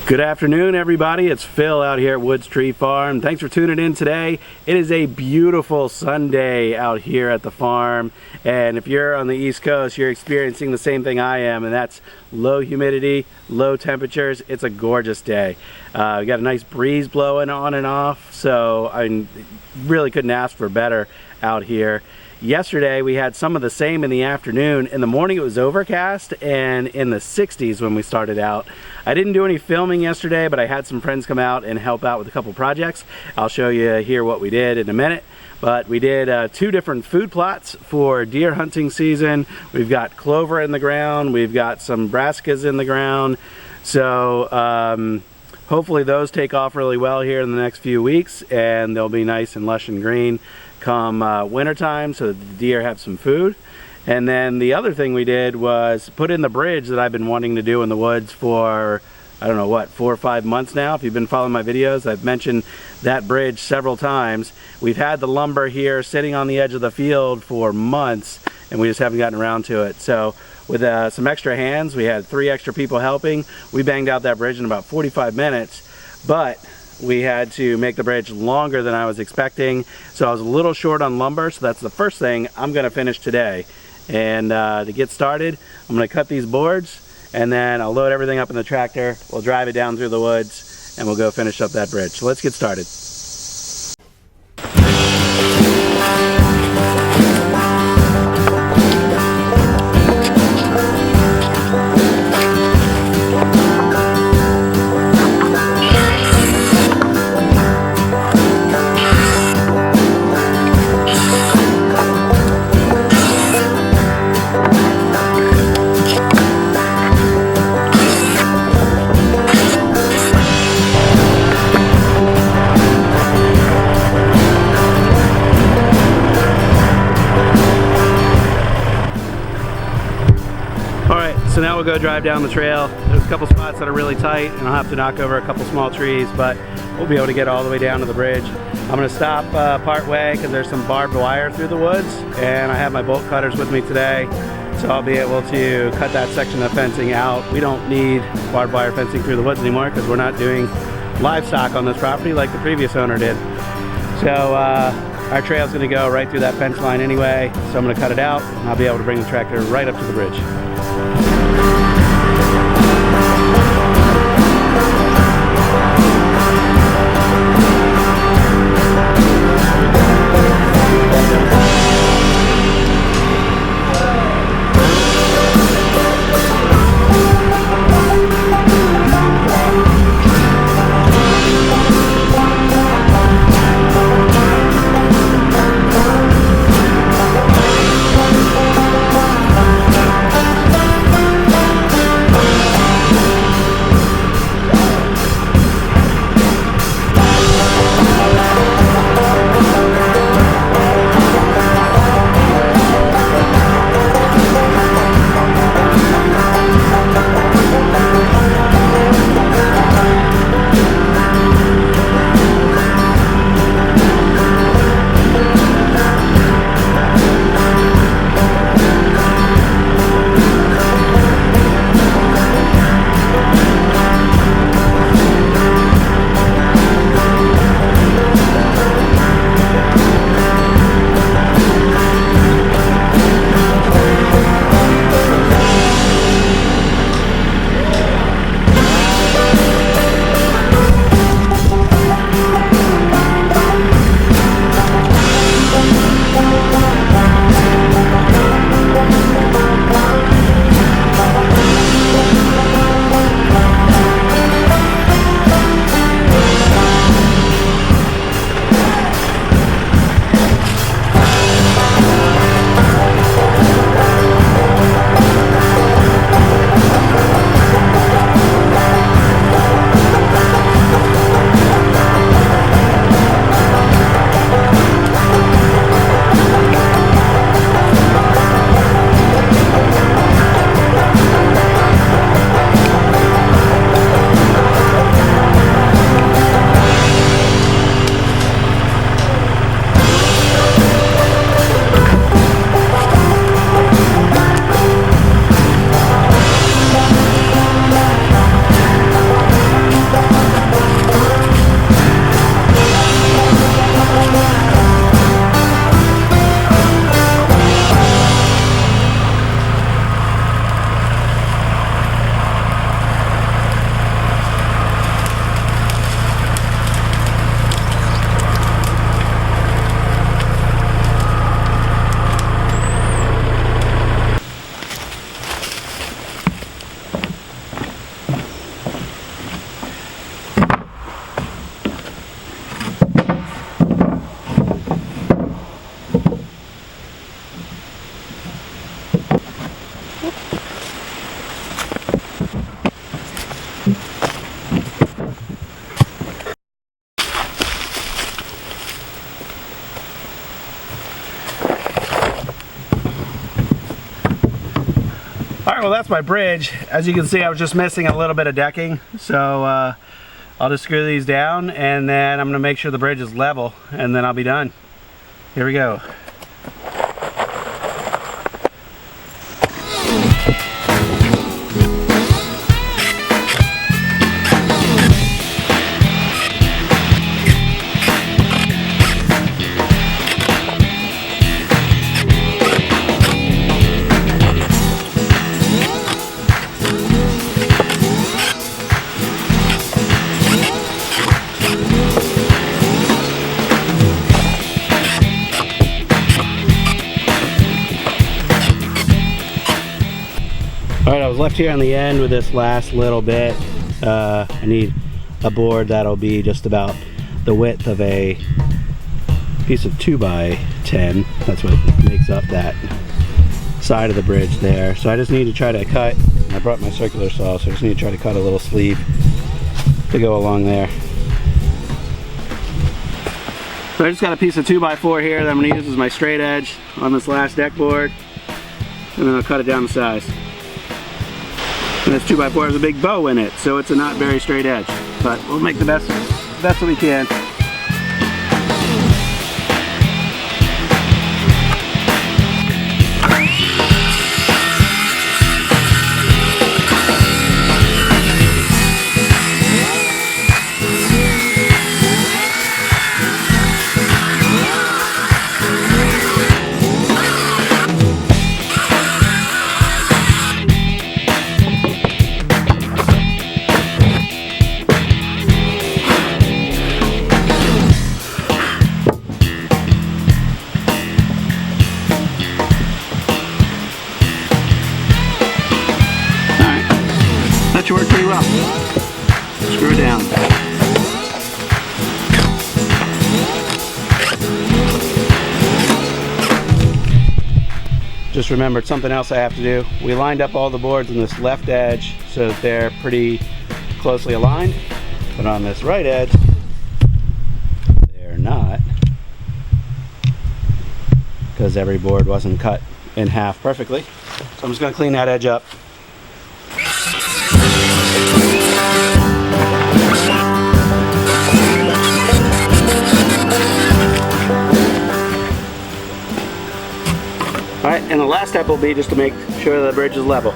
Good afternoon, everybody. It's Phil out here at Woods Tree Farm. Thanks for tuning in today. It is a beautiful Sunday out here at the farm, and if you're on the East Coast, you're experiencing the same thing I am, and that's low humidity, low temperatures. It's a gorgeous day. We got a nice breeze blowing on and off, so I really couldn't ask for better out here. Yesterday we had some of the same in the afternoon. In the morning it was overcast and in the 60s when we started out. I didn't do any filming yesterday, but I had some friends come out and help out with a couple projects. I'll show you here what we did in a minute. But we did 2 different food plots for deer hunting season. We've got clover in the ground, we've got some brassicas in the ground. So hopefully those take off really well here in the next few weeks, and they'll be nice and lush and green come winter time, so that the deer have some food. And then the other thing we did was put in the bridge that I've been wanting to do in the woods for, I don't know what, 4 or 5 months now. If you've been following my videos, I've mentioned that bridge several times. We've had the lumber here sitting on the edge of the field for months, and we just haven't gotten around to it. So with some extra hands, we had 3 extra people helping. We banged out that bridge in about 45 minutes, but we had to make the bridge longer than I was expecting, so I was a little short on lumber. So that's the first thing I'm going to finish today. And to get started, I'm going to cut these boards, and then I'll load everything up in the tractor. We'll drive it down through the woods, and we'll go finish up that bridge. So let's get started. So now we'll go drive down the trail. There's a couple spots that are really tight, and I'll have to knock over a couple small trees, but we'll be able to get all the way down to the bridge. I'm going to stop part way because there's some barbed wire through the woods, and I have my bolt cutters with me today, so I'll be able to cut that section of fencing out. We don't need barbed wire fencing through the woods anymore because we're not doing livestock on this property like the previous owner did. So our trail's going to go right through that fence line anyway, so I'm going to cut it out, and I'll be able to bring the tractor right up to the bridge. well, that's my bridge. As you can see, I was just missing a little bit of decking, so I'll just screw these down, and then I'm gonna make sure the bridge is level, and then I'll be done. Here we go. Alright, I was left here on the end with this last little bit. I need a board that'll be just about the width of a piece of 2x10. That's what makes up that side of the bridge there. So I just need to try to cut, I brought my circular saw, so I just need to try to cut a little sleeve to go along there. So I just got a piece of 2x4 here that I'm going to use as my straight edge on this last deck board, and then I'll cut it down to size. And this 2x4 has a big bow in it, so it's a not very straight edge, but we'll make the best that we can. That should work pretty well. Screw it down. Just remembered something else I have to do. We lined up all the boards on this left edge so that they're pretty closely aligned, but on this right edge they're not, because every board wasn't cut in half perfectly. So I'm just going to clean that edge up. Alright, and the last step will be just to make sure the bridge is level.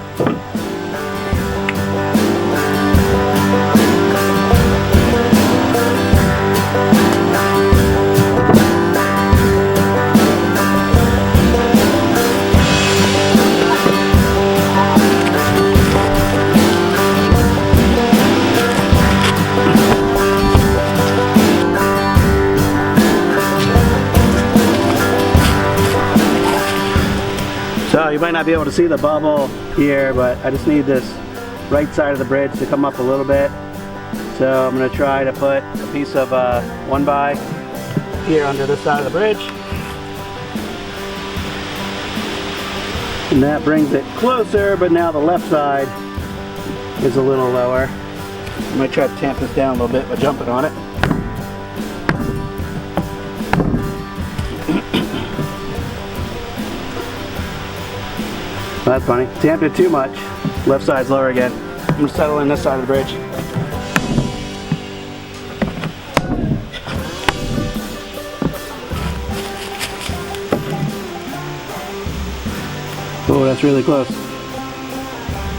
So you might not be able to see the bubble here, but I just need this right side of the bridge to come up a little bit. So I'm going to try to put a piece of 1x here under this side of the bridge. And that brings it closer, but now the left side is a little lower. I might try to tamp this down a little bit by jumping on it. That's funny. Tamped it too much. Left side's lower again. I'm going to settle in this side of the bridge. Oh, that's really close.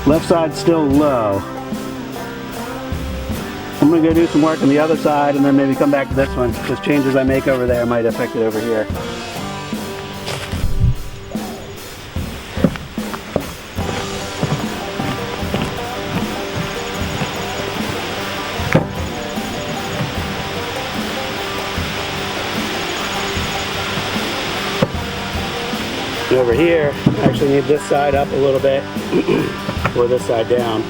Left side's still low. I'm going to go do some work on the other side and then maybe come back to this one. Just changes I make over there might affect it over here. Over here, I actually need this side up a little bit, or this side down.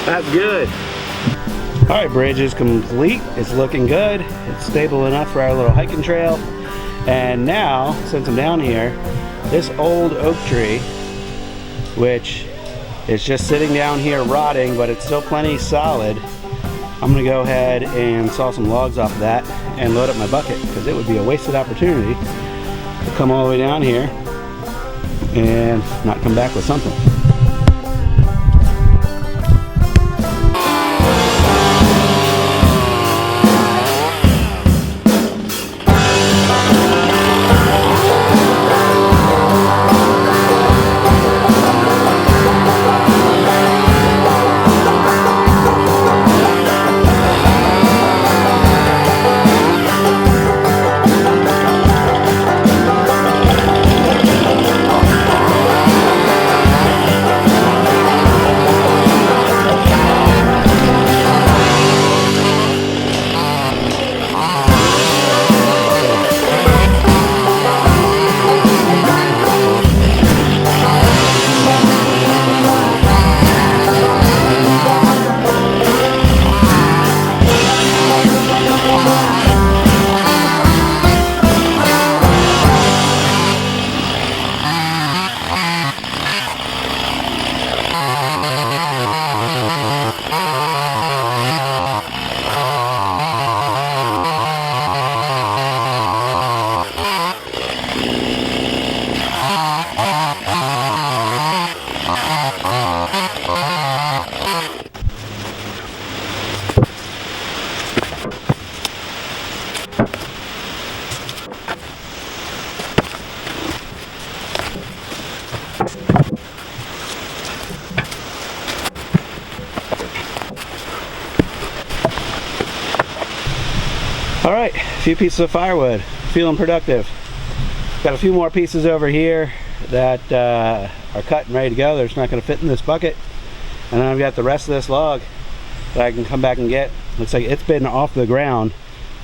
That's good. Alright, bridge is complete. It's looking good. It's stable enough for our little hiking trail. And now, since I'm down here, this old oak tree, which it's just sitting down here rotting, but it's still plenty solid. I'm gonna go ahead and saw some logs off of that and load up my bucket, because it would be a wasted opportunity to come all the way down here and not come back with something. Alright, a few pieces of firewood, feeling productive. Got a few more pieces over here that are cut and ready to go. They're just not going to fit in this bucket. And then I've got the rest of this log that I can come back and get. Looks like it's been off the ground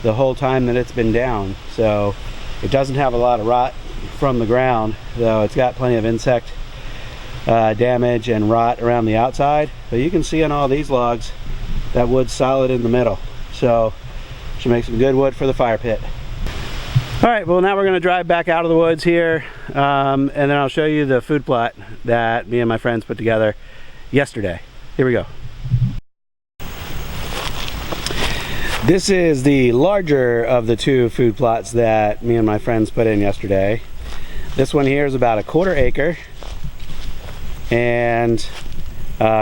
the whole time that it's been down. So it doesn't have a lot of rot from the ground, though it's got plenty of insect damage and rot around the outside. But you can see on all these logs that wood's solid in the middle. So should make some good wood for the fire pit. All right, well now we're gonna drive back out of the woods here, and then I'll show you the food plot that me and my friends put together yesterday. Here we go. This is the larger of the two food plots that me and my friends put in yesterday. This one here is about a 1/4 acre, and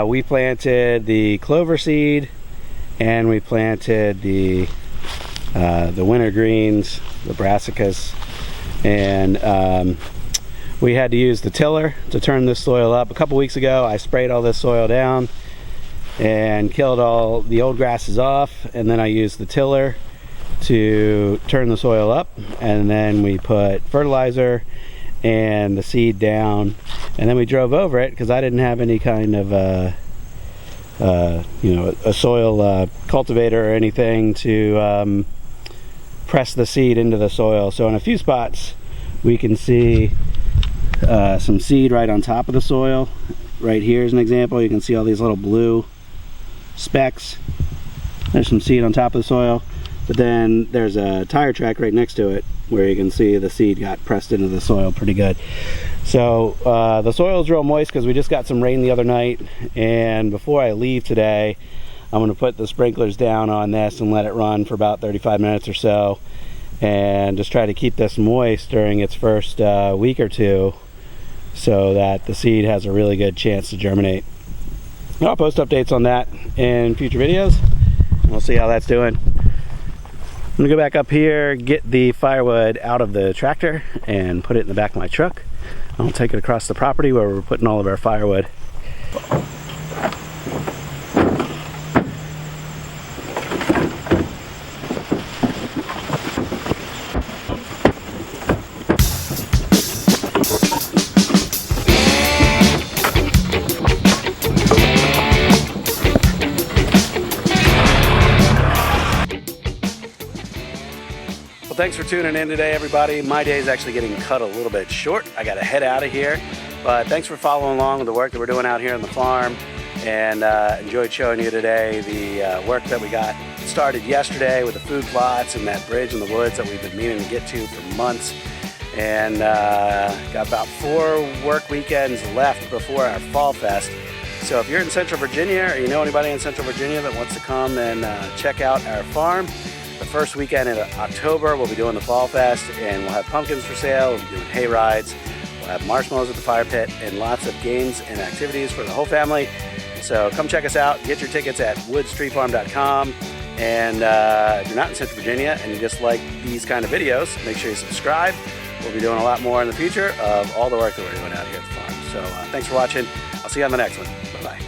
we planted the clover seed, and we planted the winter greens, the brassicas, and we had to use the tiller to turn this soil up. A couple weeks ago I sprayed all this soil down and killed all the old grasses off, and then I used the tiller to turn the soil up, and then we put fertilizer and the seed down, and then we drove over it because I didn't have any kind of you know, a soil cultivator or anything to press the seed into the soil. So in a few spots we can see some seed right on top of the soil. Right here is an example. You can see all these little blue specks. There's some seed on top of the soil, but then there's a tire track right next to it where you can see the seed got pressed into the soil pretty good. So the soil is real moist because we just got some rain the other night, and before I leave today I'm going to put the sprinklers down on this and let it run for about 35 minutes or so, and just try to keep this moist during its first week or two so that the seed has a really good chance to germinate. I'll post updates on that in future videos, and we'll see how that's doing. I'm going to go back up here, get the firewood out of the tractor and put it in the back of my truck. I'll take it across the property where we're putting all of our firewood. Thanks for tuning in today, everybody. My day is actually getting cut a little bit short. I gotta head out of here, but thanks for following along with the work that we're doing out here on the farm, and enjoyed showing you today the work that we got started yesterday with the food plots and that bridge in the woods that we've been meaning to get to for months, and got about 4 work weekends left before our fall fest. So if you're in Central Virginia, or you know anybody in Central Virginia that wants to come and check out our farm, the first weekend in October we'll be doing the Fall Fest, and we'll have pumpkins for sale, we'll be doing hay rides, we'll have marshmallows at the fire pit, and lots of games and activities for the whole family. So come check us out. Get your tickets at woodstreefarva.com. And if you're not in Central Virginia and you just like these kind of videos, make sure you subscribe. We'll be doing a lot more in the future of all the work that we're doing out here at the farm. So thanks for watching. I'll see you on the next one. Bye-bye.